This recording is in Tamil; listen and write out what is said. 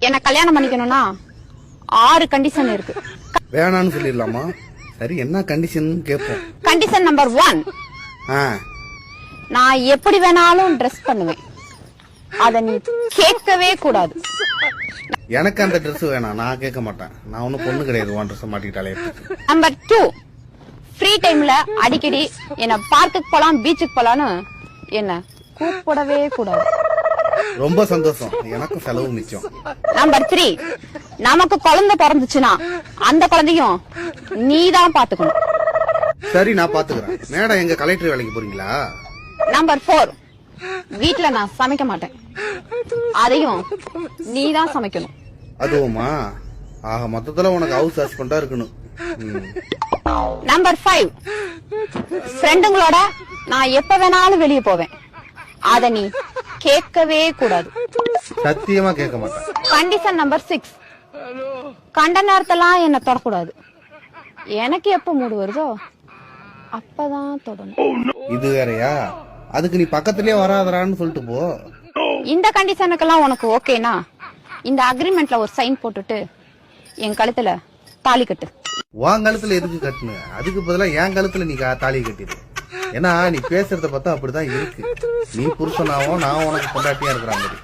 என்ன கல்யாணம் பண்ணிக்கணும்னா 6 கண்டிஷன் இருக்கு. வேணான்னு சொல்லிடலாமா? சரி, என்ன கண்டிஷன் கேட்போம். கண்டிஷன் நம்பர் 1, நான் எப்படி வேணாலும் ட்ரெஸ் பண்ணுவேன். அத நீ கேட்கவே கூடாது. எனக்கு அந்த ட்ரெஸ் வேணாம், நான் கேட்க மாட்டேன். நான் ஒன்னும் பொண்ணு கிடையாது, உன் ட்ரெஸ் மாட்டிக்கிட்டாலே. நம்பர் 2, ஃப்ரீ டைம்ல அடிக்கடி என்ன பார்க்குக்கு போலாம், பீச்சுக்கு போலான்னு என்ன கூப்பிடவே கூடாது. ரொம்ப சந்தோஷம், எனக்கு செலவு மிச்சம். நம்பர் 3, நமக்கு குழந்தை பிறந்துச்சுன்னா அந்த குழந்தையும் நீதான் பாத்துக்கணும். சரி, நான் பாத்துக்கிறேன். மேடம், எங்க கலெக்டர் வேலைக்கு போறீங்களா? நம்பர் 4, வீட்டுல நான் சமைக்க மாட்டேன், அதையும் நீதான் சமைக்கணும். அதுவுமா? ஆக மொத்தத்துல உனக்கு ஹவுஸ் ஹஸ்பண்டா இருக்கணும். நம்பர் 5, ஃப்ரெண்டுங்களோட நான் எப்ப வேணாலும் வெளியே போவேன். அத நீ கேட்கவே கூடாது. சத்தியமா கேட்க மாட்டேன். கண்டிஷன் நம்பர் 6, கண்ட நேரத்தெல்லாம் என்ன தொடக்கூடாது. எனக்கு எப்ப மூடு வருதோ அப்பதான் தொடணும். இது வேறயா? அதுக்கு நீ பக்கத்திலே வராதரான்னு சொல்லிட்டு போ. இந்த கண்டிஷனுக்கெல்லாம் உனக்கு ஓகேனா இந்த அக்ரிமெண்ட்ல ஒரு சைன் போட்டுட்டு என் கழுத்துல தாலி கட்டு. உன் கழுத்துல எதுக்கு கட்டுன? அதுக்கு பதிலா என் கழுத்துல நீ தாலி கட்டிடு. ஏன்னா நீ பேசுறத பார்த்தா அப்படிதான் இருக்கு. நீ புருஷனாவும் நான் உனக்கு பொண்டாட்டியா இருக்கிற மாதிரி.